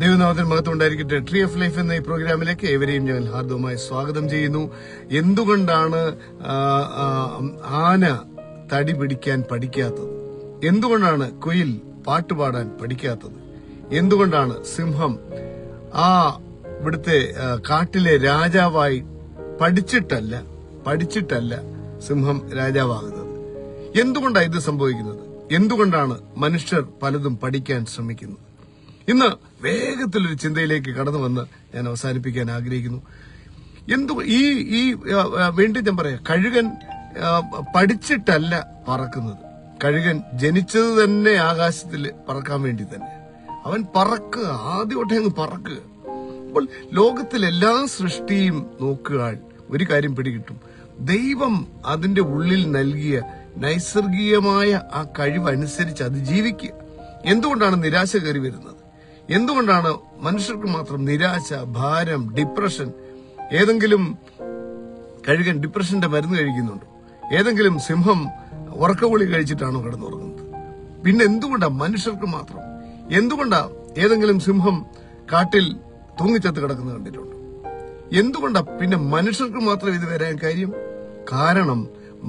ദൈവനാമത്തിന് മഹത്വം ഉണ്ടായിരിക്കട്ടെ. ട്രീ ഓഫ് ലൈഫ് എന്ന ഈ പ്രോഗ്രാമിലേക്ക് ഏവരെയും ഞങ്ങൾ ഹാർദവമായി സ്വാഗതം ചെയ്യുന്നു. എന്തുകൊണ്ടാണ് ആന തടി പിടിക്കാൻ പഠിക്കാത്തത്? എന്തുകൊണ്ടാണ് കുയിൽ പാട്ടുപാടാൻ പഠിക്കാത്തത്? എന്തുകൊണ്ടാണ് സിംഹം ഇവിടുത്തെ കാട്ടിലെ രാജാവായി പഠിച്ചിട്ടല്ല സിംഹം രാജാവാകുന്നത്? എന്തുകൊണ്ടാണ് ഇത് സംഭവിക്കുന്നത്? എന്തുകൊണ്ടാണ് മനുഷ്യർ പലതും പഠിക്കാൻ ശ്രമിക്കുന്നത്? ഇന്ന് വേഗത്തിലൊരു ചിന്തയിലേക്ക് കടന്നു വന്ന് ഞാൻ അവസാനിപ്പിക്കാൻ ആഗ്രഹിക്കുന്നു. വീണ്ടും ഞാൻ പറയാം, കഴുകൻ പഠിച്ചിട്ടല്ല പറക്കുന്നത്. കഴുകൻ ജനിച്ചത് തന്നെ ആകാശത്തിൽ പറക്കാൻ വേണ്ടി തന്നെ. അവൻ പറക്കുക, ആദ്യമൊട്ടേ അങ്ങ് പറക്കുക. അപ്പോൾ ലോകത്തിലെല്ലാ സൃഷ്ടിയും നോക്കുക, ഒരു കാര്യം പിടികിട്ടും. ദൈവം അതിന്റെ ഉള്ളിൽ നൽകിയ നൈസർഗികമായ ആ കഴിവനുസരിച്ച് അത് ജീവിക്കുക. എന്തുകൊണ്ടാണ് നിരാശ കയറി വരുന്നത്? എന്തുകൊണ്ടാണ് മനുഷ്യർക്ക് മാത്രം നിരാശ, ഭാരം, ഡിപ്രഷൻ? ഏതെങ്കിലും കഴുകൻ ഡിപ്രഷന്റെ മരുന്ന് കഴിക്കുന്നുണ്ടോ? ഏതെങ്കിലും സിംഹം ഉറക്കഗുളി കഴിച്ചിട്ടാണോ കിടന്നുറങ്ങുന്നത്? പിന്നെ എന്തുകൊണ്ടാ മനുഷ്യർക്ക് മാത്രം? എന്തുകൊണ്ടാ ഏതെങ്കിലും സിംഹം കാട്ടിൽ തൂങ്ങിച്ചത്ത് കിടക്കുന്നത് കണ്ടിട്ടുണ്ടോ? എന്തുകൊണ്ടാ പിന്നെ മനുഷ്യർക്ക് മാത്രം ഇത് വരാൻ കാര്യം? കാരണം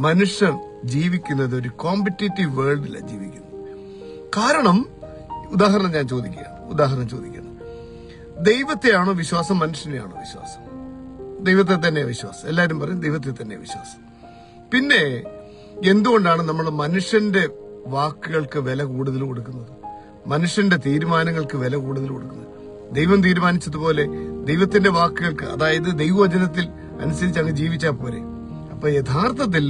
മനുഷ്യർ ജീവിക്കുന്നത് ഒരു കോമ്പറ്റേറ്റീവ് വേൾഡിലാണ് ജീവിക്കുന്നത്. കാരണം ഉദാഹരണം ചോദിക്കുകയാണ്. ദൈവത്തെയാണോ വിശ്വാസം, മനുഷ്യനെയാണോ വിശ്വാസം? ദൈവത്തെ തന്നെ വിശ്വാസം. എല്ലാരും പറയും ദൈവത്തെ തന്നെ വിശ്വാസം. പിന്നെ എന്തുകൊണ്ടാണ് നമ്മൾ മനുഷ്യന്റെ വാക്കുകൾക്ക് വില കൂടുതൽ കൊടുക്കുന്നത്? മനുഷ്യന്റെ തീരുമാനങ്ങൾക്ക് വില കൂടുതൽ കൊടുക്കുന്നത്? ദൈവം തീരുമാനിച്ചതുപോലെ ദൈവത്തിന്റെ വാക്കുകൾക്ക്, അതായത് ദൈവവചനത്തിൽ അനുസരിച്ച് അങ്ങ് ജീവിച്ചാൽ പോരെ. അപ്പൊ യഥാർത്ഥത്തിൽ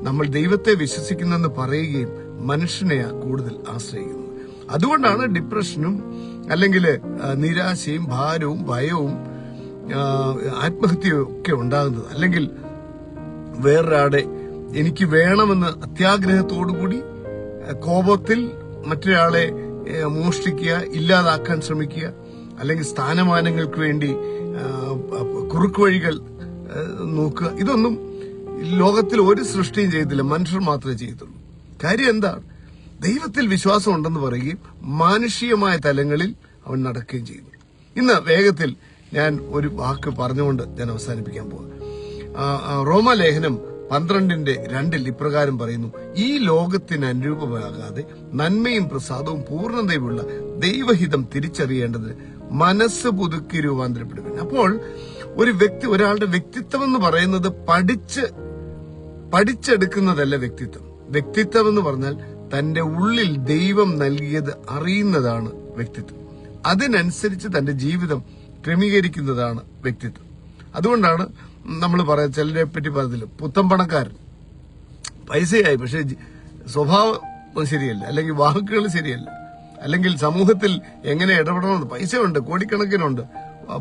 നമ്മൾ ദൈവത്തെ വിശ്വസിക്കുന്നെന്ന് പറയുകയും മനുഷ്യനെയാ കൂടുതൽ ആശ്രയിക്കുന്നത്. അതുകൊണ്ടാണ് ഡിപ്രഷനും അല്ലെങ്കിൽ നിരാശയും ഭാരവും ഭയവും ആത്മഹത്യയും ഒക്കെ ഉണ്ടാകുന്നത്. അല്ലെങ്കിൽ വേറൊരാടെ എനിക്ക് വേണമെന്ന് അത്യാഗ്രഹത്തോടുകൂടി കോപത്തിൽ മറ്റൊരാളെ മോഷ്ടിക്കുക, ഇല്ലാതാക്കാൻ ശ്രമിക്കുക, അല്ലെങ്കിൽ സ്ഥാനമാനങ്ങൾക്ക് വേണ്ടി കുറുക്കു വഴികൾ നോക്കുക. ഇതൊന്നും ലോകത്തിൽ ഒരു സൃഷ്ടിയും ചെയ്തില്ല, മനുഷ്യർ മാത്രമേ ചെയ്തുള്ളൂ. കാര്യം എന്താണ്? ദൈവത്തിൽ വിശ്വാസം ഉണ്ടെന്ന് പറയുകയും മാനുഷികമായ തലങ്ങളിൽ അവൻ നടക്കുകയും ചെയ്യുന്നു. ഇന്ന് വേഗത്തിൽ ഞാൻ ഒരു വാക്ക് പറഞ്ഞുകൊണ്ട് ഞാൻ അവസാനിപ്പിക്കാൻ പോകും. റോമാലേഖനം 12:2 ഇപ്രകാരം പറയുന്നു: ഈ ലോകത്തിന് അനുരൂപമാകാതെ നന്മയും പ്രസാദവും പൂർണ്ണതയുമുള്ള ദൈവഹിതം തിരിച്ചറിയേണ്ടതിന് മനസ്സ് പുതുക്കി രൂപാന്തരപ്പെടുക. അപ്പോൾ ഒരാളുടെ വ്യക്തിത്വം എന്ന് പറയുന്നത് പഠിച്ചെടുക്കുന്നതല്ല വ്യക്തിത്വം. വ്യക്തിത്വം എന്ന് പറഞ്ഞാൽ തന്റെ ഉള്ളിൽ ദൈവം നൽകിയത് അറിയുന്നതാണ് വ്യക്തിത്വം. അതിനനുസരിച്ച് തന്റെ ജീവിതം ക്രമീകരിക്കുന്നതാണ് വ്യക്തിത്വം. അതുകൊണ്ടാണ് നമ്മൾ ചിലരെ പറ്റി പറഞ്ഞതില്ല, പുത്തൻ പണക്കാരൻ, പൈസയായി, പക്ഷെ സ്വഭാവം ശരിയല്ല, അല്ലെങ്കിൽ വാക്കുകൾ ശരിയല്ല, അല്ലെങ്കിൽ സമൂഹത്തിൽ എങ്ങനെ ഇടപെടണമെന്ന് പൈസയുണ്ട്, കോടിക്കണക്കിനുണ്ട്,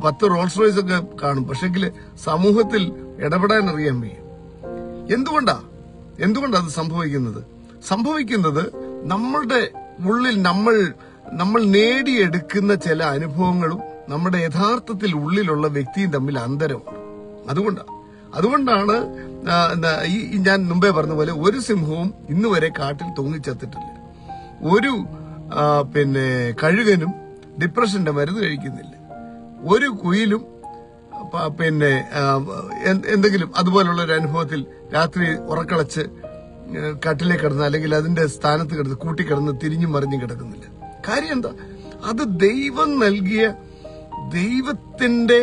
10 റോൾസ് റോയ്സ് ഒക്കെ കാണും, പക്ഷെങ്കിൽ സമൂഹത്തിൽ ഇടപെടാൻ അറിയാൻ വയ്യ. എന്തുകൊണ്ടാ അത് സംഭവിക്കുന്നത് നമ്മളുടെ ഉള്ളിൽ നമ്മൾ നേടിയെടുക്കുന്ന ചില അനുഭവങ്ങളും നമ്മുടെ യഥാർത്ഥത്തിൽ ഉള്ളിലുള്ള വ്യക്തിയും തമ്മിൽ അന്തരമാണ്. അതുകൊണ്ടാണ് ഞാൻ മുമ്പേ പറഞ്ഞ പോലെ ഒരു സിംഹവും ഇന്നുവരെ കാട്ടിൽ തൂങ്ങിച്ചത്തിട്ടില്ല. ഒരു കഴുകനും ഡിപ്രഷന്റെ മരുന്ന് കഴിക്കുന്നില്ല. ഒരു കുയിലും എന്തെങ്കിലും അതുപോലുള്ള ഒരു അനുഭവത്തിൽ രാത്രി ഉറക്കളച്ച് കട്ടിലേക്ക് കിടന്ന്, അല്ലെങ്കിൽ അതിന്റെ സ്ഥാനത്ത് കിടന്ന് കൂട്ടിക്കിടന്ന് തിരിഞ്ഞും മറിഞ്ഞും കിടക്കുന്നില്ല. കാര്യം എന്താ? അത് ദൈവം നൽകിയ, ദൈവത്തിന്റെ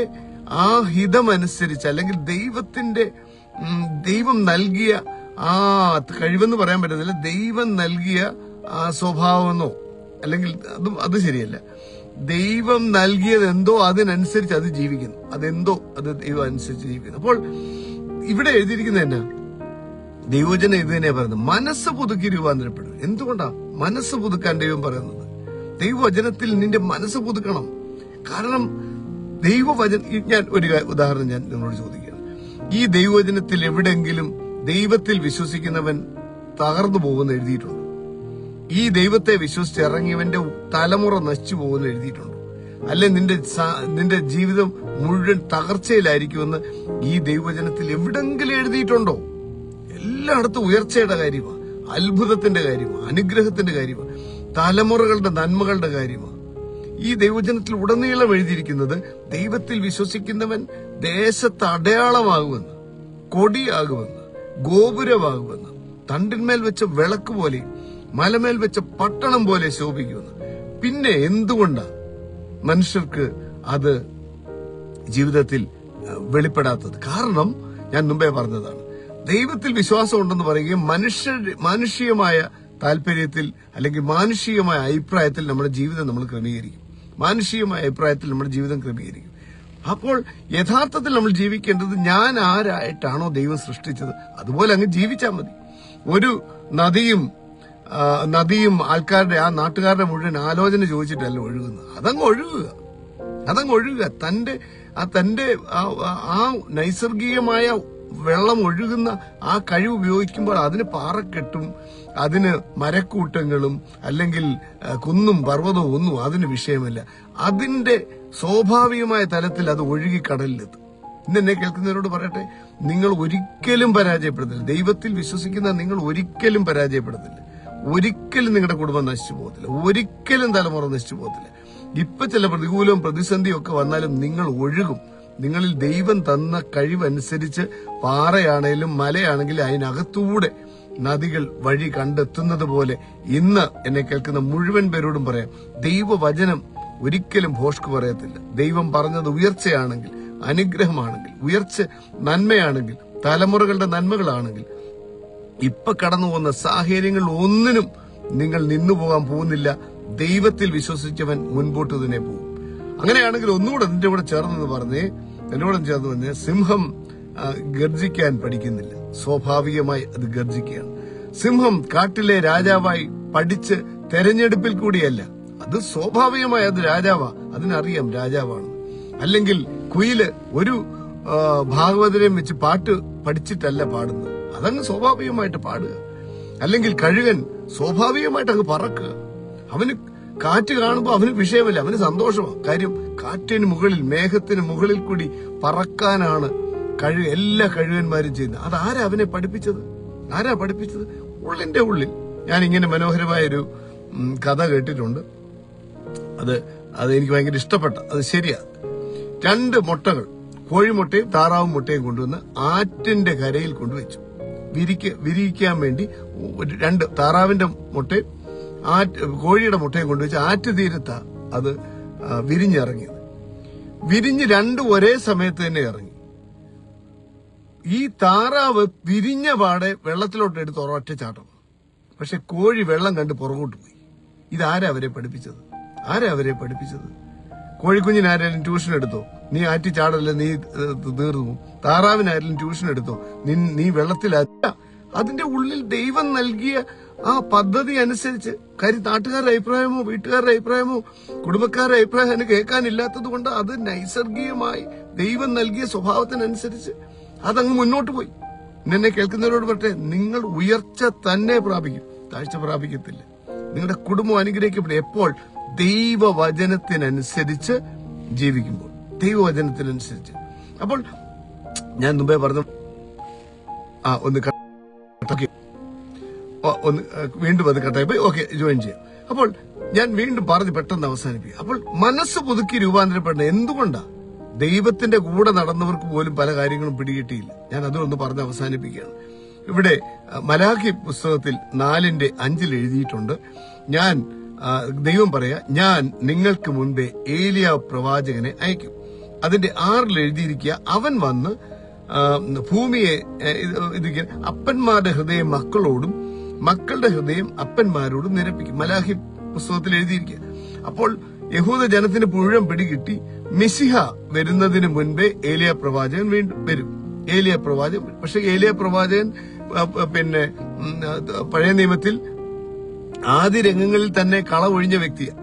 ആ ഹിതമനുസരിച്ച്, അല്ലെങ്കിൽ ദൈവം നൽകിയ ആ കഴിവെന്ന് പറയാൻ പറ്റത്തില്ല, ദൈവം നൽകിയ ആ സ്വഭാവമെന്നോ, അല്ലെങ്കിൽ അത് ശരിയല്ല. ദൈവം നൽകിയത് എന്തോ അതിനനുസരിച്ച് അത് ജീവിക്കുന്നു. അത് ദൈവം അനുസരിച്ച് ജീവിക്കുന്നു. അപ്പോൾ ഇവിടെ എഴുതിയിരിക്കുന്നത് എന്നാ? ദൈവവചനം ഇത് തന്നെയാ പറയുന്നത്, മനസ്സ് പുതുക്കി രൂപാന്തരപ്പെടും. എന്തുകൊണ്ടാ മനസ്സ് പുതുക്കാൻ ദൈവം പറയുന്നത്? ദൈവവചനത്തിൽ നിന്റെ മനസ്സ് പുതുക്കണം. കാരണം ഞാൻ ഒരു ഉദാഹരണം ഞാൻ നിങ്ങളോട് ചോദിക്കുകയാണ്. ഈ ദൈവവചനത്തിൽ എവിടെങ്കിലും ദൈവത്തിൽ വിശ്വസിക്കുന്നവൻ തകർന്നു പോകുമെന്ന് എഴുതിയിട്ടുണ്ട്? ഈ ദൈവത്തെ വിശ്വസിച്ചിറങ്ങിയവന്റെ തലമുറ നശിച്ചു പോകുമെന്ന് എഴുതിയിട്ടുണ്ട്? അല്ലെ നിന്റെ ജീവിതം മുഴുവൻ തകർച്ചയിലായിരിക്കുമെന്ന് ഈ ദൈവവചനത്തിൽ എവിടെങ്കിലും എഴുതിയിട്ടുണ്ടോ? എല്ലായിടത്തും ഉയർച്ചയുടെ കാര്യമാണ്, അത്ഭുതത്തിന്റെ കാര്യമാണ്, അനുഗ്രഹത്തിന്റെ കാര്യമാണ്, തലമുറകളുടെ നന്മകളുടെ കാര്യമാണ്. ഈ ദൈവവചനത്തിൽ ഉടനീളം എഴുതിയിരിക്കുന്നത് ദൈവത്തിൽ വിശ്വസിക്കുന്നവൻ ദേശത്ത് അടയാളമാകുമെന്ന്, കൊടിയാകുമെന്ന്, ഗോപുരമാകുമെന്ന്, തണ്ടിന്മേൽ വെച്ച വിളക്ക് പോലെ, മലമേൽ വെച്ച പട്ടണം പോലെ ശോഭിക്കുമെന്ന്. പിന്നെ എന്തുകൊണ്ടാണ് മനുഷ്യർക്ക് അത് ജീവിതത്തിൽ വെളിപ്പെടാത്തത്? കാരണം ഞാൻ മുമ്പേ പറഞ്ഞതാണ്, ദൈവത്തിൽ വിശ്വാസം ഉണ്ടെന്ന് പറയുകയും മാനുഷികമായ താല്പര്യത്തിൽ അല്ലെങ്കിൽ മാനുഷികമായ അഭിപ്രായത്തിൽ നമ്മുടെ ജീവിതം നമ്മൾ ക്രമീകരിക്കും. മാനുഷികമായ അഭിപ്രായത്തിൽ നമ്മുടെ ജീവിതം ക്രമീകരിക്കും. അപ്പോൾ യഥാർത്ഥത്തിൽ നമ്മൾ ജീവിക്കേണ്ടത് ഞാൻ ആരായിട്ടാണോ ദൈവം സൃഷ്ടിച്ചത് അതുപോലെ അങ്ങ് ജീവിച്ചാൽ മതി. ഒരു നദിയും ആൾക്കാരുടെ, ആ നാട്ടുകാരുടെ മുഴുവൻ ആലോചന ചോദിച്ചിട്ടല്ല ഒഴുകുന്നത്. അതങ്ങ് ഒഴുകുക. തന്റെ ആ നൈസർഗികമായ വെള്ളം ഒഴുകുന്ന ആ കഴിവ് ഉപയോഗിക്കുമ്പോൾ അതിന് പാറക്കെട്ടും അതിന് മരക്കൂട്ടങ്ങളും അല്ലെങ്കിൽ കുന്നും പർവ്വതവും ഒന്നും അതിന് വിഷയമല്ല. അതിന്റെ സ്വാഭാവികമായ തലത്തിൽ അത് ഒഴുകി കടലിലെത്തും. ഇന്നെന്നെ കേൾക്കുന്നവരോട് പറയട്ടെ, നിങ്ങൾ ഒരിക്കലും പരാജയപ്പെടുന്നില്ല. ദൈവത്തിൽ വിശ്വസിക്കുന്ന നിങ്ങൾ ഒരിക്കലും പരാജയപ്പെടുന്നില്ല. ഒരിക്കലും നിങ്ങളുടെ കുടുംബം നശിച്ചു പോകത്തില്ല. ഒരിക്കലും തലമുറ നശിച്ചു പോകത്തില്ല. ഇപ്പൊ ചില പ്രതികൂലവും പ്രതിസന്ധിയും ഒക്കെ വന്നാലും നിങ്ങൾ ഒഴുകും. നിങ്ങളിൽ ദൈവം തന്ന കഴിവനുസരിച്ച് പാറയാണേലും മലയാണെങ്കിലും അതിനകത്തൂടെ നദികൾ വഴി കണ്ടെത്തുന്നത് പോലെ ഇന്ന് എന്നെ കേൾക്കുന്ന മുഴുവൻ പേരോടും പറയാം, ദൈവവചനം ഒരിക്കലും ഭോഷ്ക് പറയത്തില്ല. ദൈവം പറഞ്ഞത് ഉയർച്ചയാണെങ്കിൽ, അനുഗ്രഹമാണെങ്കിൽ, ഉയർച്ച നന്മയാണെങ്കിൽ, തലമുറകളുടെ നന്മകളാണെങ്കിൽ, ഇപ്പൊ കടന്നു പോകുന്ന സാഹചര്യങ്ങൾ ഒന്നിനും നിങ്ങൾ നിന്നുപോകാൻ പോകുന്നില്ല. ദൈവത്തിൽ വിശ്വസിച്ചവൻ മുൻപോട്ട് തന്നെ പോകും. അങ്ങനെയാണെങ്കിൽ ഒന്നുകൂടെ എന്റെ കൂടെ ചേർന്ന് സിംഹം ഗർജിക്കാൻ പഠിക്കുന്നില്ല, സ്വാഭാവികമായി അത് ഗർജിക്കുകയാണ്. സിംഹം കാട്ടിലെ രാജാവായി പഠിച്ച് തെരഞ്ഞെടുപ്പിൽ കൂടിയല്ല, അത് സ്വാഭാവികമായി അത് രാജാവാ, അതിനറിയാം രാജാവാണ്. അല്ലെങ്കിൽ കുയില് ഒരു ഭാഗവതരെയും വെച്ച് പാട്ട് പഠിച്ചിട്ടല്ല പാടുന്നത്, അതങ്ങ് സ്വാഭാവികമായിട്ട് പാടുക. അല്ലെങ്കിൽ കഴുകൻ സ്വാഭാവികമായിട്ട് അങ്ങ് പറക്കുക. അവന് കാറ്റ് കാണുമ്പോൾ അവന് വിഷയമല്ല, അവന് സന്തോഷമാണ്. കാര്യം കാറ്റിന് മുകളിൽ, മേഘത്തിന് മുകളിൽ കൂടി പറക്കാനാണ് എല്ലാ കഴുകന്മാരും ചെയ്യുന്നത്. അതാരാ അവനെ പഠിപ്പിച്ചത്? ഉള്ളിന്റെ ഉള്ളിൽ. ഞാൻ ഇങ്ങനെ മനോഹരമായൊരു കഥ കേട്ടിട്ടുണ്ട്. അത് എനിക്ക് ഭയങ്കര ഇഷ്ടപ്പെട്ട, അത് ശരിയാ. 2 മുട്ടകൾ, കോഴിമുട്ടയും താറാവും മുട്ടയും കൊണ്ടുവന്ന് ആറ്റിന്റെ കരയിൽ കൊണ്ടുവച്ചു വിരിയിക്കാൻ വേണ്ടി. 2 താറാവിന്റെ മുട്ടയും കോഴിയുടെ മുട്ടയും കൊണ്ടുവച്ച് ആറ്റുതീരത്താ അത് വിരിഞ്ഞിറങ്ങിയത്. വിരിഞ്ഞ് 2 ഒരേ സമയത്ത് തന്നെ ഇറങ്ങി. ഈ താറാവ് വിരിഞ്ഞ പാടെ വെള്ളത്തിലോട്ട് എടുത്ത് ഒരൊറ്റ ചാട്ടം. പക്ഷെ കോഴി വെള്ളം കണ്ട് പുറകോട്ട് പോയി. ഇതാരാ അവരെ പഠിപ്പിച്ചത്? കോഴിക്കുഞ്ഞിനാരെങ്കിലും ട്യൂഷൻ എടുത്തോ? നീ ആറ്റി ചാടല്ലേ, നീ തീർന്നു. താറാവിനാരെങ്കിലും ട്യൂഷൻ എടുത്തോ? നീ വെള്ളത്തിലല്ല. അതിന്റെ ഉള്ളിൽ ദൈവം നൽകിയ ആ പദ്ധതി അനുസരിച്ച്. കാര്യം നാട്ടുകാരുടെ അഭിപ്രായമോ വീട്ടുകാരുടെ അഭിപ്രായമോ കുടുംബക്കാരുടെ അഭിപ്രായം അതിന് കേൾക്കാനില്ലാത്തത് കൊണ്ട് അത് നൈസർഗികമായി ദൈവം നൽകിയ സ്വഭാവത്തിനനുസരിച്ച് അതങ്ങ് മുന്നോട്ട് പോയി. എന്നെ കേൾക്കുന്നവരോട് പറട്ടെ, നിങ്ങൾ ഉയർച്ച തന്നെ പ്രാപിക്കും, താഴ്ച പ്രാപിക്കത്തില്ല. നിങ്ങളുടെ കുടുംബം അനുഗ്രഹിക്കപ്പെടും എപ്പോൾ? ദൈവവചനത്തിനനുസരിച്ച് ജീവിക്കുമ്പോൾ, ദൈവവചനത്തിനനുസരിച്ച്. അപ്പോൾ ഞാൻ മുമ്പേ പറഞ്ഞു, വീണ്ടും അത് കട്ടായി പോയി. ഓക്കെ, ജോയിൻ ചെയ്യാം. അപ്പോൾ ഞാൻ വീണ്ടും പറഞ്ഞ് പെട്ടെന്ന് അവസാനിപ്പിക്കുക. അപ്പോൾ മനസ്സ് പുതുക്കി രൂപാന്തരപ്പെടണം. എന്തുകൊണ്ടാ? ദൈവത്തിന്റെ കൂടെ നടന്നവർക്ക് പോലും പല കാര്യങ്ങളും പിടികിട്ടിയില്ല. ഞാൻ അതൊന്ന് പറഞ്ഞ് അവസാനിപ്പിക്കുകയാണ്. ഇവിടെ മലാഖി പുസ്തകത്തിൽ 4:5 എഴുതിയിട്ടുണ്ട്, ദൈവം പറയാ, ഞാൻ നിങ്ങൾക്ക് മുൻപേ ഏലിയ പ്രവാചകനെ അയക്കും. അതിന്റെ 6 എഴുതിയിരിക്കുക, അവൻ വന്ന് ഭൂമിയെ അപ്പന്മാരുടെ ഹൃദയം മക്കളോടും മക്കളുടെ ഹൃദയം അപ്പന്മാരോടും നിരപ്പിക്കും. മലാഖി പുസ്തകത്തിൽ എഴുതിയിരിക്കുക. അപ്പോൾ യഹൂദ ജനത്തിന് മുഴുവൻ പിടികിട്ടി, മെസ്സിഹ വരുന്നതിന് മുൻപേ ഏലിയ പ്രവാചകൻ വീണ്ടും വരും. പക്ഷെ ഏലിയ പ്രവാചകൻ പിന്നെ പഴയ നിയമത്തിൽ ആദ്യ രംഗങ്ങളിൽ തന്നെ കള ഒഴിഞ്ഞ വ്യക്തിയാണ്.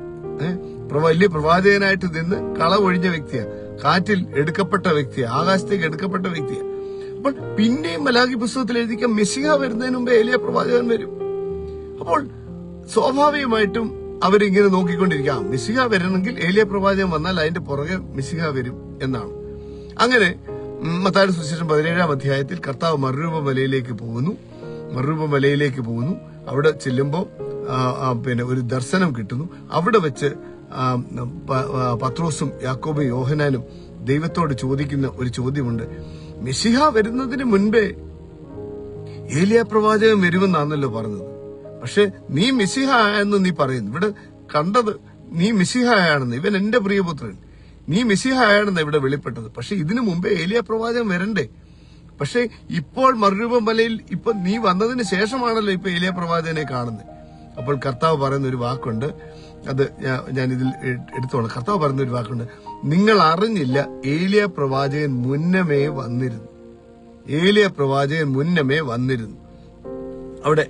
വലിയ പ്രവാചകനായിട്ട് നിന്ന് കള ഒഴിഞ്ഞ വ്യക്തിയാണ്. കാറ്റിൽ എടുക്കപ്പെട്ട വ്യക്തിയാണ്. ആകാശത്തേക്ക് എടുക്കപ്പെട്ട വ്യക്തിയാണ്. അപ്പോൾ പിന്നെയും മലാഖി പുസ്തകത്തിൽ എഴുതിക്കാം, മെസ്സിഹ വരുന്നതിന് മുമ്പേ ഏലിയ പ്രവാചകൻ വരും. അപ്പോൾ സ്വാഭാവികമായിട്ടും അവരിങ്ങനെ നോക്കിക്കൊണ്ടിരിക്കാം, മെസ്സിഹ വരണമെങ്കിൽ ഏലിയ പ്രവാചകൻ വന്നാൽ അതിന്റെ പുറകെ മെസ്സിഹ വരും എന്നാണ്. അങ്ങനെ മത്തായിയുടെ സുവിശേഷം 17-ാം അധ്യായത്തിൽ കർത്താവ് മറുരൂപമലയിലേക്ക് പോകുന്നു. അവിടെ ചെല്ലുമ്പോൾ പിന്നെ ഒരു ദർശനം കിട്ടുന്നു. അവിടെ വെച്ച് പത്രോസും യാക്കോബും യോഹനാനും ദൈവത്തോട് ചോദിക്കുന്ന ഒരു ചോദ്യമുണ്ട്. മെശിഹ വരുന്നതിന് മുൻപേ ഏലിയ പ്രവാചകൻ വരുമെന്നാണല്ലോ പറഞ്ഞത്. പക്ഷെ നീ മെശിഹ എന്ന് നീ പറയുന്നു. ഇവിടെ കണ്ടത് നീ മെശിഹ ആണെന്ന്, ഇവൻ എന്റെ പ്രിയപുത്രൻ, നീ മെശിഹ ആണെന്ന് ഇവിടെ വെളിപ്പെട്ടത്. പക്ഷെ ഇതിനു മുമ്പേ ഏലിയ പ്രവാചകൻ വരണ്ടേ? പക്ഷെ ഇപ്പോൾ മറുരൂപം മലയിൽ ഇപ്പൊ നീ വന്നതിന് ശേഷമാണല്ലോ ഇപ്പൊ ഏലിയ പ്രവാചകനെ കാണുന്നത്. അപ്പോൾ കർത്താവ് പറയുന്ന ഒരു വാക്കുണ്ട്, അത് ഞാൻ ഇതിൽ എടുത്തോളാം. കർത്താവ് പറയുന്ന ഒരു വാക്കുണ്ട്, നിങ്ങൾ അറിഞ്ഞില്ല ഏലിയ പ്രവാചകൻ മുന്നമേ വന്നിരുന്നു. ഏലിയ പ്രവാചകൻ മുന്നമേ വന്നിരുന്നു. അവിടെ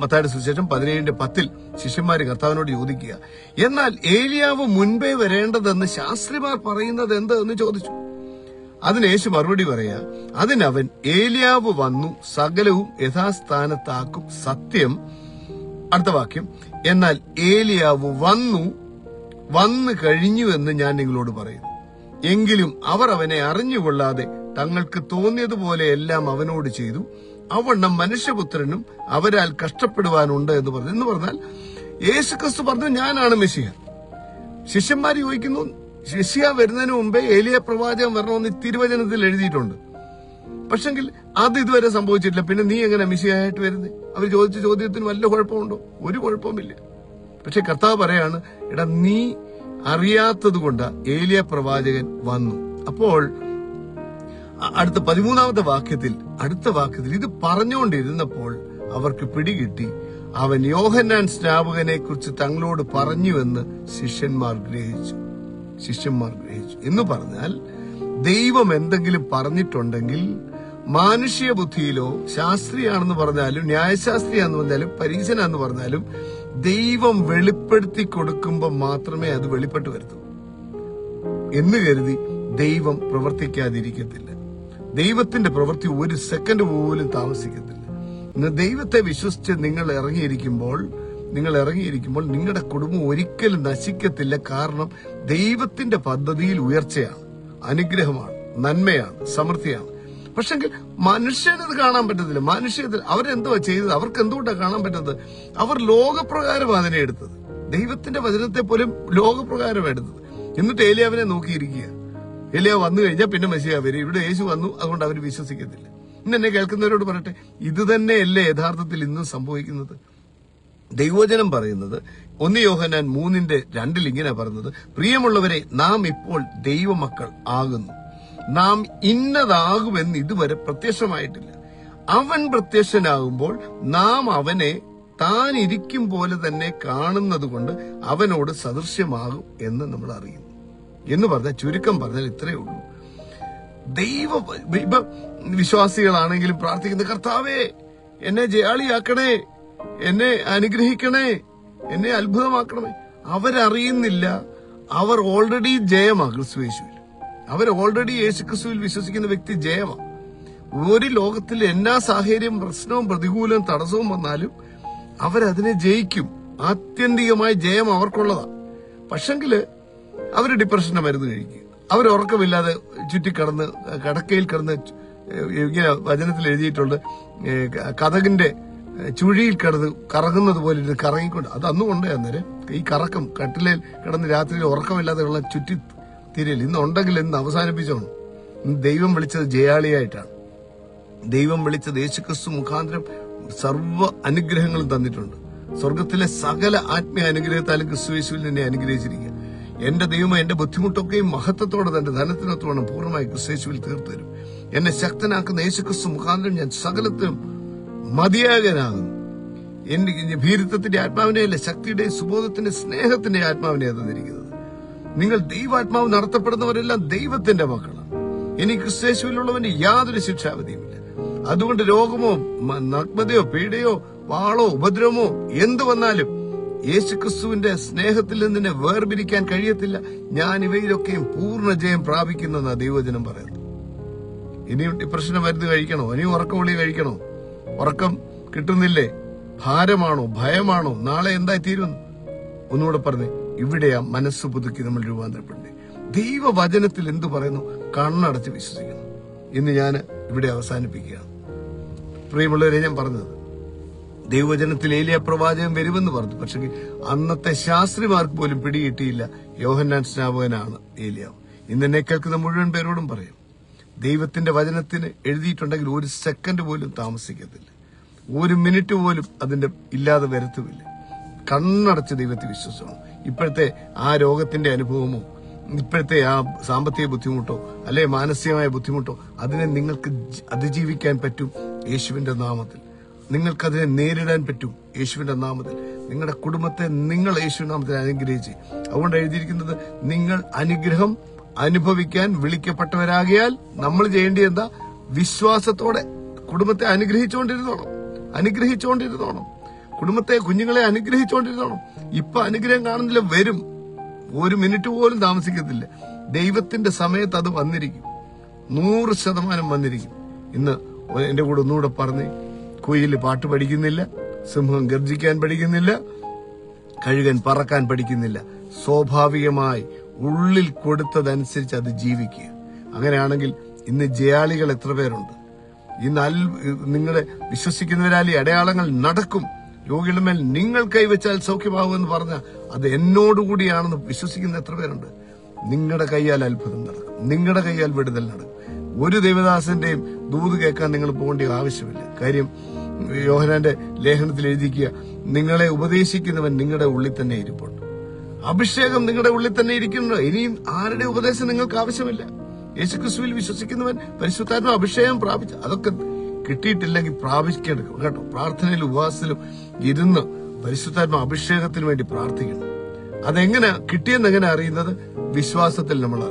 മത്തായിയുടെ സുവിശേഷം 17:10 ശിഷ്യന്മാര് കർത്താവിനോട് ചോദിക്കുക, എന്നാൽ ഏലിയാവ് മുൻപേ വരേണ്ടതെന്ന് ശാസ്ത്രിമാർ പറയുന്നത് എന്ത് എന്ന് ചോദിച്ചു. അതിന് യേശു മറുപടി പറയാ, അതിനവൻ ഏലിയാവ് വന്നു സകലവും യഥാസ്ഥാനത്താക്കും. സത്യം. അടുത്ത വാക്യം, എന്നാൽ ഏലിയാവ് വന്നു കഴിഞ്ഞു എന്ന് ഞാൻ നിങ്ങളോട് പറയുന്നു. എങ്കിലും അവർ അവനെ അറിഞ്ഞുകൊള്ളാതെ തങ്ങൾക്ക് തോന്നിയതുപോലെ എല്ലാം അവനോട് ചെയ്തു. അവണ്ണം മനുഷ്യപുത്രനും അവരാൽ കഷ്ടപ്പെടുവാനുണ്ട് എന്ന് പറഞ്ഞു. എന്ന് പറഞ്ഞാൽ യേശുക്രിസ്തു പറഞ്ഞു, ഞാനാണ് മെസ്സിഹ. ശിഷ്യന്മാര് ചോദിക്കുന്നു, മെസ്സിഹ വരുന്നതിന് മുമ്പേ ഏലിയ പ്രവാചകൻ വരണമെന്ന് തിരുവചനത്തിൽ എഴുതിയിട്ടുണ്ട്. പക്ഷെങ്കിൽ അത് ഇതുവരെ സംഭവിച്ചിട്ടില്ല. പിന്നെ നീ എങ്ങനെ മെസ്സിഹയായിട്ട് വരുന്നത്? അവർ ചോദിച്ച ചോദ്യത്തിന് വല്ല കുഴപ്പമുണ്ടോ? ഒരു കുഴപ്പമില്ല. പക്ഷെ കർത്താവ് പറയാണ്, എടാ നീ അറിയാത്തത് കൊണ്ട് ഏലിയ പ്രവാചകൻ വന്നു. അപ്പോൾ അടുത്ത 13ാമത്തെ വാക്യത്തിൽ ഇത് പറഞ്ഞുകൊണ്ടിരുന്നപ്പോൾ അവർക്ക് പിടികിട്ടി, അവൻ യോഹന്നാൻ സ്നാപകനെ കുറിച്ച് തങ്ങളോട് പറഞ്ഞുവെന്ന് ശിഷ്യന്മാർ ഗ്രഹിച്ചു. എന്ന് പറഞ്ഞാൽ ദൈവം എന്തെങ്കിലും പറഞ്ഞിട്ടുണ്ടെങ്കിൽ മാനുഷിക ബുദ്ധിയിലോ ശാസ്ത്രീയാണെന്ന് പറഞ്ഞാലും ന്യായശാസ്ത്രിയാന്ന് പറഞ്ഞാലും പരീശനാന്ന് പറഞ്ഞാലും ദൈവം വെളിപ്പെടുത്തി കൊടുക്കുമ്പോൾ മാത്രമേ അത് വെളിപ്പെട്ട് വരത്തുള്ളൂ എന്ന് കരുതി ദൈവം പ്രവർത്തിക്കാതിരിക്കത്തില്ല. ദൈവത്തിന്റെ പ്രവൃത്തി ഒരു സെക്കൻഡ് പോലും താമസിക്കത്തില്ല. ഇന്ന് ദൈവത്തെ വിശ്വസിച്ച് നിങ്ങൾ ഇറങ്ങിയിരിക്കുമ്പോൾ നിങ്ങളുടെ കുടുംബം ഒരിക്കലും നശിക്കത്തില്ല. കാരണം ദൈവത്തിന്റെ പദ്ധതിയിൽ ഉയർച്ചയാണ്, അനുഗ്രഹമാണ്, നന്മയാണ്, സമൃദ്ധിയാണ്. പക്ഷെങ്കിൽ മനുഷ്യനത് കാണാൻ പറ്റത്തില്ല. മനുഷ്യത്തിൽ അവരെന്തുവാ ചെയ്തത്? അവർക്ക് എന്തുകൊണ്ടാണ് കാണാൻ പറ്റുന്നത്? അവർ ലോകപ്രകാരം അതിനെ എടുത്തത്. ദൈവത്തിന്റെ വചനത്തെ പോലും ലോകപ്രകാരം എടുത്തത്. എന്നിട്ട് ഏലിയാവിനെ നോക്കിയിരിക്കുക. ഏലിയ വന്നു കഴിഞ്ഞാൽ പിന്നെ മെസ്സിഹ വരും. ഇവിടെ യേശു വന്നു, അതുകൊണ്ട് അവർ വിശ്വസിക്കത്തില്ല. ഇന്ന് എന്നെ കേൾക്കുന്നവരോട് പറയട്ടെ, ഇത് തന്നെയല്ലേ യഥാർത്ഥത്തിൽ ഇന്നും സംഭവിക്കുന്നത്? ദൈവവചനം പറയുന്നത് 1 യോഹന്നാൻ 3:2 ഇങ്ങനെ പറയുന്നത്, പ്രിയമുള്ളവരെ, നാം ഇപ്പോൾ ദൈവമക്കൾ ആകുന്നു. നാം ഇന്നതാകുമെന്ന് ഇതുവരെ പ്രത്യക്ഷമായിട്ടില്ല. അവൻ പ്രത്യക്ഷനാകുമ്പോൾ നാം അവനെ താൻ ഇരിക്കും പോലെ തന്നെ കാണുന്നത് കൊണ്ട് അവനോട് സദൃശ്യമാകും എന്ന് നമ്മൾ അറിയുന്നു. എന്ന് പറഞ്ഞാൽ, ചുരുക്കം പറഞ്ഞാൽ ഇത്രയേ ഉള്ളൂ. ഇപ്പൊ വിശ്വാസികളാണെങ്കിലും പ്രാർത്ഥിക്കുന്ന, കർത്താവേ എന്നെ ജയാളിയാക്കണേ, എന്നെ അനുഗ്രഹിക്കണേ, എന്നെ അത്ഭുതമാക്കണമേ. അവരറിയുന്നില്ല അവർ ഓൾറെഡി ജയമാണ് ക്രിസ്തുയേശുവിൽ. അവർ ഓൾറെഡി യേശുക്രിസ്തുവിൽ വിശ്വസിക്കുന്ന വ്യക്തി ജയമാണ്. ഒരു ലോകത്തിൽ എന്നാ സാഹചര്യം, പ്രശ്നവും പ്രതികൂലവും തടസ്സവും വന്നാലും അവരതിനെ ജയിക്കും. ആത്യന്തികമായ ജയം അവർക്കുള്ളതാണ്. പക്ഷെങ്കില് അവര് ഡിപ്രഷന്റെ മരുന്ന് കഴിക്കുക, അവർ ഉറക്കമില്ലാതെ ചുറ്റിക്കടന്ന് കടക്കയിൽ കിടന്ന്, ഇങ്ങനെ വചനത്തിൽ എഴുതിയിട്ടുണ്ട്, കതകിന്റെ ചുഴിയിൽ കിടന്ന് കറങ്ങുന്നത് പോലെ ഇരുന്ന് കറങ്ങിക്കൊണ്ട്, അത് അന്നുകൊണ്ട് അന്നേരം ഈ കറക്കം കട്ടിലേൽ കിടന്ന് രാത്രിയിൽ ഉറക്കമില്ലാതെ ഉള്ള ചുറ്റി തിരിയൽ ഇന്നുണ്ടെങ്കിൽ ഇന്ന് അവസാനിപ്പിച്ചോണം. ദൈവം വിളിച്ചത് ജയാളിയായിട്ടാണ്. ദൈവം വിളിച്ചത് യേശുക്രിസ്തു മുഖാന്തരം സർവ്വ അനുഗ്രഹങ്ങളും തന്നിട്ടുണ്ട്. സ്വർഗത്തിലെ സകല ആത്മീയ അനുഗ്രഹത്താലും ക്രിസ്തുയേശുവിൽ നിന്നെ അനുഗ്രഹിച്ചിരിക്കുക. എന്റെ ദൈവം എന്റെ ബുദ്ധിമുട്ടൊക്കെയും മഹത്വത്തോടെ തന്റെ ധനത്തിനൊത്തോണം പൂർണ്ണമായി ക്രിസ്തുയേശുവിൽ തീർത്തു തരും. എന്നെ ശക്തനാക്കുന്ന യേശുക്രിസ്തു മുഖാന്തരം ഞാൻ സകലത്തിനും മതിയാകനാകുന്നു. എന്റെ ഭീരുത്വത്തിന്റെ ആത്മാവിനെയല്ല, ശക്തിയുടെയും സുബോധത്തിന്റെ സ്നേഹത്തിന്റെ ആത്മാവിനെ തന്നിരിക്കുന്നത്. നിങ്ങൾ ദൈവാത്മാവ് നടത്തപ്പെടുന്നവരെല്ലാം ദൈവത്തിന്റെ മക്കളാണ്. ഇനി ക്രിസ്തുയേശുവിലുള്ളവന് യാതൊരു ശിക്ഷാവിധിയുമില്ല. അതുകൊണ്ട് രോഗമോ നഗ്നതയോ പീഡയോ വാളോ ഉപദ്രവമോ എന്തു വന്നാലും യേശുക്രിസ്തുവിന്റെ സ്നേഹത്തിൽ നിന്നെ വേർപിരിക്കാൻ കഴിയത്തില്ല. ഞാൻ ഇവയിലൊക്കെയും പൂർണ്ണ ജയം പ്രാപിക്കുന്ന ദൈവവചനം പറയുന്നു. ഇനിയും ഡിപ്രഷന് മരുന്ന് കഴിക്കണോ? ഇനിയും ഉറക്കഗുളിക കഴിക്കണോ? ഉറക്കം കിട്ടുന്നില്ലേ? ഭാരമാണോ? ഭയമാണോ? നാളെ എന്തായി തീരുന്നു? ഒന്നുകൂടെ പറഞ്ഞേ, ഇവിടെയാ മനസ്സ് പുതുക്കി നമ്മൾ രൂപാന്തരപ്പെടേണ്ടത്. ദൈവവചനത്തിൽ എന്തു പറയുന്നു? കണ്ണടച്ച് വിശ്വസിക്കണം. ഇന്ന് ഞാൻ ഇവിടെ അവസാനിപ്പിക്കുകയാണ്. പ്രിയമുള്ളവരെ, ഞാൻ പറഞ്ഞത് ദൈവവചനത്തിൽ ഏലിയ പ്രവാചകൻ വരുമെന്ന് പറഞ്ഞു. പക്ഷെ അന്നത്തെ ശാസ്ത്രിമാർക്ക് പോലും പിടികിട്ടിയില്ല യോഹന്നാൻ സ്നാപകനാണ് ഏലിയാവ്. ഇന്നെന്നെ കേൾക്കുന്ന മുഴുവൻ പേരോടും പറയും, ദൈവത്തിന്റെ വചനത്തിന് എഴുതിയിട്ടുണ്ടെങ്കിൽ ഒരു സെക്കൻഡ് പോലും താമസിക്കത്തില്ല, ഒരു മിനിറ്റ് പോലും അതിന്റെ ഇല്ലാതെ വരത്തുമില്ല. കണ്ണടച്ച് ദൈവത്തെ വിശ്വസിക്കണം. ഇപ്പോഴത്തെ ആ രോഗത്തിന്റെ അനുഭവമോ ഇപ്പോഴത്തെ ആ സാമ്പത്തിക ബുദ്ധിമുട്ടോ അല്ലെ മാനസികമായ ബുദ്ധിമുട്ടോ അതിനെ നിങ്ങൾക്ക് അതിജീവിക്കാൻ പറ്റും യേശുവിന്റെ നാമത്തിൽ. നിങ്ങൾക്കതിനെ നേരിടാൻ പറ്റും യേശുവിന്റെ നാമത്തിൽ. നിങ്ങളുടെ കുടുംബത്തെ നിങ്ങൾ യേശുവിന്റെ നാമത്തിൽ അനുഗ്രഹിച്ച്. അതുകൊണ്ട് എഴുതിയിരിക്കുന്നത്, നിങ്ങൾ അനുഗ്രഹം അനുഭവിക്കാൻ വിളിക്കപ്പെട്ടവരാകിയാൽ നമ്മൾ ചെയ്യേണ്ടത് എന്താ? വിശ്വാസത്തോടെ കുടുംബത്തെ അനുഗ്രഹിച്ചുകൊണ്ടിരുന്നോണം. കുടുംബത്തെ, കുഞ്ഞുങ്ങളെ അനുഗ്രഹിച്ചുകൊണ്ടിരുന്നോണം. ഇപ്പൊ അനുഗ്രഹം കാണുന്നില്ല, വരും. ഒരു മിനിറ്റ് പോലും താമസിക്കത്തില്ല. ദൈവത്തിന്റെ സമയത്ത് അത് വന്നിരിക്കും, 100% വന്നിരിക്കും. ഇന്ന് എന്റെ കൂടെ ഒന്നുകൂടെ പറഞ്ഞ്, കുയില് പാട്ട് പഠിക്കുന്നില്ല, സിംഹം ഗർജിക്കാൻ പഠിക്കുന്നില്ല, കഴുകൻ പറക്കാൻ പഠിക്കുന്നില്ല. സ്വാഭാവികമായി ഉള്ളിൽ കൊടുത്തതനുസരിച്ച് അത് ജീവിക്കുക. അങ്ങനെയാണെങ്കിൽ ഇന്ന് ജയാളികൾ എത്ര പേരുണ്ട്? ഇന്ന് നിങ്ങളെ വിശ്വസിക്കുന്നവരാൽ ഈ അടയാളങ്ങൾ നടക്കും. രോഗികളുടെ മേൽ നിങ്ങൾ കൈവച്ചാൽ സൗഖ്യമാകുമെന്ന് പറഞ്ഞാൽ അത് എന്നോടുകൂടിയാണെന്ന് വിശ്വസിക്കുന്ന എത്ര പേരുണ്ട്? നിങ്ങളുടെ കൈയാൽ അത്ഭുതം നടക്കും, നിങ്ങളുടെ കൈയാൽ വിടുതൽ നടക്കും. ഒരു ദൈവദാസന്റെയും ദൂത് കേൾക്കാൻ നിങ്ങൾ പോകേണ്ട ആവശ്യമില്ല. കാര്യം യോഹന്നാന്റെ ലേഖനത്തിൽ എഴുതിക്കുക, നിങ്ങളെ ഉപദേശിക്കുന്നവൻ നിങ്ങളുടെ ഉള്ളിൽ തന്നെ ഇരിപ്പുണ്ട്. അഭിഷേകം നിങ്ങളുടെ ഉള്ളിൽ തന്നെ ഇരിക്കുന്നു. ഇനിയും ആരുടെ ഉപദേശം നിങ്ങൾക്ക് ആവശ്യമില്ല. യേശുക്രിസ്തുവിൽ വിശ്വസിക്കുന്നവൻ പരിശുദ്ധാത്മ അഭിഷേകം പ്രാപിച്ച, അതൊക്കെ കിട്ടിയിട്ടില്ലെങ്കിൽ പ്രാപിക്കേണ്ടത് കേട്ടോ. പ്രാർത്ഥനയിലും ഉപവാസത്തിലും ഇരുന്ന് പരിശുദ്ധാത്മ അഭിഷേകത്തിന് വേണ്ടി പ്രാർത്ഥിക്കണം. അതെങ്ങനെ കിട്ടിയെന്ന് എങ്ങനെ അറിയുന്നത്? വിശ്വാസത്തിൽ നമ്മൾ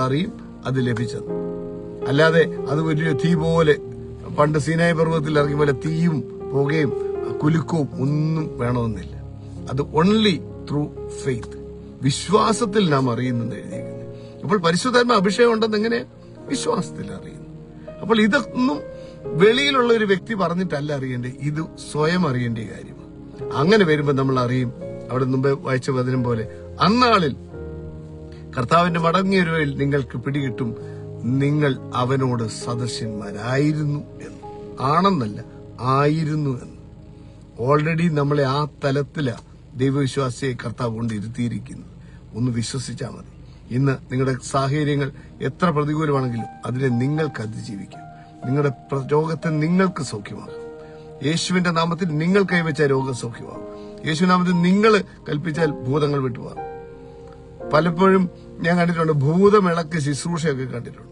അറിയും അത് ലഭിച്ചത്. അല്ലാതെ അത് വലിയ തീ പോലെ, പണ്ട് സീനായി പർവ്വതത്തിൽ ഇറങ്ങിയ പോലെ തീയും പുകയും കുലുക്കവും ഒന്നും വേണമെന്നില്ല. അത് ഓൺലി ത്രൂ ഫെയ്ത്ത്, വിശ്വാസത്തിൽ നാം അറിയുന്നെന്ന് എഴുതിയിരിക്കുന്നത്. അപ്പോൾ പരിശുദ്ധാത്മ അഭിഷേകം ഉണ്ടെന്ന് എങ്ങനെ? വിശ്വാസത്തിൽ അറിയുന്നു. അപ്പോൾ ഇതൊന്നും വെളിയിലുള്ള ഒരു വ്യക്തി പറഞ്ഞിട്ടല്ല അറിയേണ്ടത്, ഇത് സ്വയം അറിയേണ്ട കാര്യമാണ്. അങ്ങനെ വരുമ്പോൾ നമ്മൾ അറിയും. അവിടെ മുമ്പേ വായിച്ച വചനം പോലെ, അന്നാളിൽ കർത്താവിന്റെ മടങ്ങിയൊരുവയിൽ നിങ്ങൾക്ക് പിടികിട്ടും, നിങ്ങൾ അവനോട് സദൃശന്മാരായിരുന്നു എന്ന്. ആണെന്നല്ല, ആയിരുന്നു എന്ന്. ഓൾറെഡി നമ്മളെ ആ തലത്തിലാ ദൈവവിശ്വാസിയെ കർത്താവ് കൊണ്ട് ഇരുത്തിയിരിക്കുന്നത്. ഒന്ന് വിശ്വസിച്ചാൽ മതി. ഇന്ന് നിങ്ങളുടെ സാഹചര്യങ്ങൾ എത്ര പ്രതികൂലമാണെങ്കിലും അതിനെ നിങ്ങൾക്ക് അതിജീവിക്കാം. നിങ്ങളുടെ രോഗത്തെ നിങ്ങൾക്ക് സൗഖ്യമാകും. യേശുവിന്റെ നാമത്തിൽ നിങ്ങൾ കൈവച്ച രോഗം സൗഖ്യമാകും. യേശു നാമത്തിൽ നിങ്ങൾ കൽപ്പിച്ചാൽ ഭൂതങ്ങൾ വിട്ടുപോകും. പലപ്പോഴും ഞാൻ കണ്ടിട്ടുണ്ട്, ഭൂതമിളക്ക് ശുശ്രൂഷയൊക്കെ കണ്ടിട്ടുണ്ട്.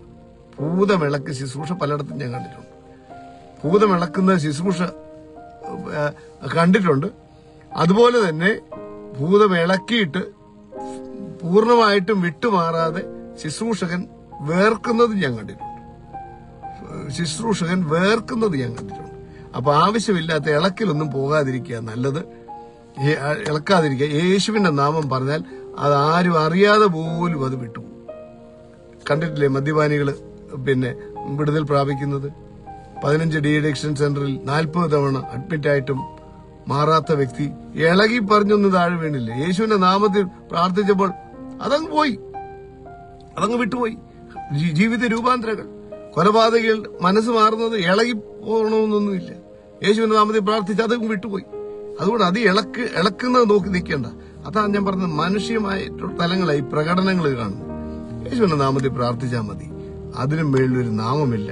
ഭൂതമിളക്ക് ശുശ്രൂഷ പലയിടത്തും ഞാൻ കണ്ടിട്ടുണ്ട്. ഭൂതമിളക്കുന്ന ശുശ്രൂഷ കണ്ടിട്ടുണ്ട്. അതുപോലെ തന്നെ ഭൂതമിളക്കിയിട്ട് പൂർണ്ണമായിട്ടും വിട്ടുമാറാതെ ശുശ്രൂഷകൻ വേർക്കുന്നത് ഞാൻ കണ്ടിട്ടുണ്ട്. അപ്പൊ ആവശ്യമില്ലാത്ത ഇളക്കിലൊന്നും പോകാതിരിക്കുക നല്ലത്. ഇളക്കാതിരിക്കുക. യേശുവിന്റെ നാമം പറഞ്ഞാൽ അത് ആരും അറിയാതെ പോലും അത് വിട്ടുപോകും. കണ്ടിട്ടില്ലേ മദ്യപാനികള് വിടുതൽ പ്രാപിക്കുന്നത്? 15 ഡീഅഡിക്ഷൻ സെന്ററിൽ 40 തവണ അഡ്മിറ്റായിട്ടും മാറാത്ത വ്യക്തി ഇളകി പറഞ്ഞൊന്നും താഴെ വീണില്ല. യേശുവിന്റെ നാമത്തിൽ പ്രാർത്ഥിച്ചപ്പോൾ അതങ്ങ് വിട്ടുപോയി. ജീവിത രൂപാന്തരങ്ങൾ, കൊലപാതകികൾ മനസ്സ് മാറുന്നത് ഇളകി പോകണമെന്നൊന്നുമില്ല. യേശുവിന്റെ നാമത്തിൽ പ്രാർത്ഥിച്ച് അതും വിട്ടുപോയി. അതുകൊണ്ട് അത് ഇളക്കുന്നത് നോക്കി നിൽക്കേണ്ട. അതാണ് ഞാൻ പറഞ്ഞത്, മനുഷ്യമായ തലങ്ങളായി പ്രകടനങ്ങൾ കാണുന്നു. യേശുവിന്റെ നാമത്തിൽ പ്രാർത്ഥിച്ചാൽ മതി. അതിനും മേളിലൊരു നാമമില്ല.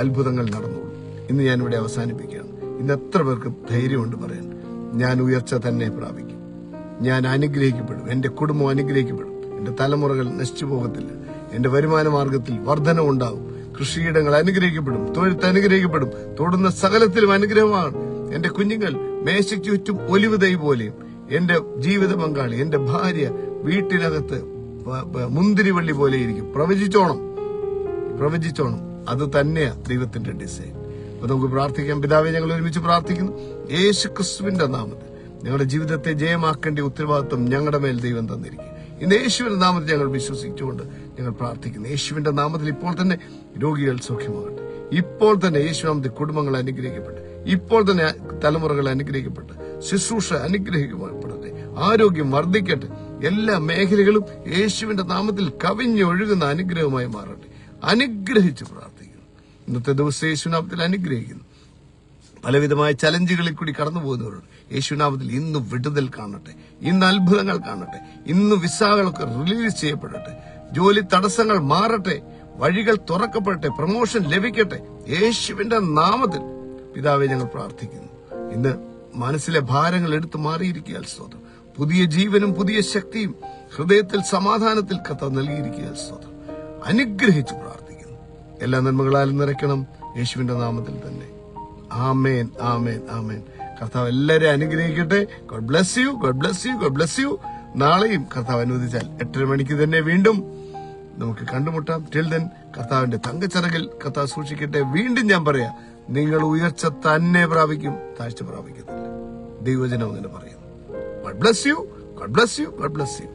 അത്ഭുതങ്ങൾ നടന്നോളൂ. ഇന്ന് ഞാനിവിടെ അവസാനിപ്പിക്കുകയാണ്. ഇന്ന് എത്ര പേർക്ക് ധൈര്യമുണ്ട് പറയാൻ, ഞാൻ ഉയർച്ച തന്നെ പ്രാപിക്കും, ഞാൻ അനുഗ്രഹിക്കപ്പെടും, എന്റെ കുടുംബം അനുഗ്രഹിക്കപ്പെടും, എന്റെ തലമുറകൾ നശിച്ചു പോകത്തില്ല, എന്റെ വരുമാന മാർഗത്തിൽ വർധനവുണ്ടാകും, കൃഷിയിടങ്ങൾ അനുഗ്രഹിക്കപ്പെടും, തൊഴുത്ത് അനുഗ്രഹിക്കപ്പെടും, തൊടുന്ന സകലത്തിലും അനുഗ്രഹമാണ്. എന്റെ കുഞ്ഞുങ്ങൾ മേശയ്ക്ക് ചുറ്റും ഒലിവ് തൈ പോലെയും, എന്റെ ജീവിത പങ്കാളി, എന്റെ ഭാര്യ വീട്ടിനകത്ത് മുന്തിരിവള്ളി പോലെ ഇരിക്കും. പ്രവചിച്ചോണം. അത് തന്നെയാ ദൈവത്തിന്റെ ഡിസൈൻ. അപ്പൊ നമുക്ക് പ്രാർത്ഥിക്കാം. പിതാവേ, ഞങ്ങൾ ഒരുമിച്ച് പ്രാർത്ഥിക്കുന്നു. യേശു ക്രിസ്തുവിന്റെ നാമത്തിൽ ഞങ്ങളുടെ ജീവിതത്തെ ജയമാക്കേണ്ട ഉത്തരവാദിത്വം ഞങ്ങളുടെ മേൽ ദൈവം തന്നിരിക്കും. ഇന്ന് യേശുവിന്റെ നാമത്തിൽ ഞങ്ങൾ വിശ്വസിച്ചുകൊണ്ട് ഞങ്ങൾ പ്രാർത്ഥിക്കുന്നു. യേശുവിന്റെ നാമത്തിൽ ഇപ്പോൾ തന്നെ രോഗികൾ സൗഖ്യമാകട്ടെ. ഇപ്പോൾ തന്നെ യേശു നാമത്തിൽ കുടുംബങ്ങൾ അനുഗ്രഹിക്കപ്പെട്ട്, ഇപ്പോൾ തന്നെ തലമുറകൾ അനുഗ്രഹിക്കപ്പെട്ട്, ശുശ്രൂഷ അനുഗ്രഹിക്കപ്പെടട്ടെ, ആരോഗ്യം വർദ്ധിക്കട്ടെ. എല്ലാ മേഖലകളും യേശുവിന്റെ നാമത്തിൽ കവിഞ്ഞൊഴുകുന്ന അനുഗ്രഹമായി മാറട്ടെ. അനുഗ്രഹിച്ച് പ്രാർത്ഥിക്കുന്നു. ഇന്നത്തെ ദിവസം യേശു നാമത്തിൽ അനുഗ്രഹിക്കുന്നു. പലവിധമായ ചലഞ്ചുകളിൽ കൂടി കടന്നു പോകുന്നവരുണ്ട്. യേശുനാമത്തിൽ ഇന്ന് വിടുതൽ കാണട്ടെ, ഇന്ന് അത്ഭുതങ്ങൾ കാണട്ടെ, ഇന്ന് വിസകളൊക്കെ റിലീസ് ചെയ്യപ്പെടട്ടെ, ജോലി തടസ്സങ്ങൾ മാറട്ടെ, വഴികൾ തുറക്കപ്പെടട്ടെ, പ്രമോഷൻ ലഭിക്കട്ടെ. യേശുവിന്റെ നാമത്തിൽ പിതാവെ ഞങ്ങൾ പ്രാർത്ഥിക്കുന്നു. ഇന്ന് മനസ്സിലെ ഭാരങ്ങൾ എടുത്തു മാറിയിരിക്കുക സ്തോത്രം. പുതിയ ജീവനും പുതിയ ശക്തിയും ഹൃദയത്തിൽ സമാധാനത്തിൽ കർത്താവ് നൽകിയിരിക്കുക സ്തോത്രം. അനുഗ്രഹിച്ച് പ്രാർത്ഥിക്കുന്നു. എല്ലാ നന്മകളാലും നിറയ്ക്കണം യേശുവിന്റെ നാമത്തിൽ തന്നെ. ആമേൻ, ആമേൻ, ആമേൻ. കർത്താവ് എല്ലാവരെയും അനുഗ്രഹിക്കട്ടെ. God bless you, God bless you, God bless you. നാളെയും കർത്താവ് അനുവദിച്ചാൽ 8:30 മണിക്ക് തന്നെ വീണ്ടും നമുക്ക് കണ്ടുമുട്ടാം. ടിൽ ദെൻ കർത്താവിന്റെ തങ്കച്ചിറകിൽ കർത്താവ് സൂക്ഷിക്കട്ടെ. വീണ്ടും ഞാൻ പറയാം, നിങ്ങൾ ഉയർച്ച തന്നെ പ്രാപിക്കും, താഴ്ച പ്രാപിക്കത്തില്ല. ദൈവജനം അങ്ങനെ പറയുന്നു. God bless you, God bless you, God bless you.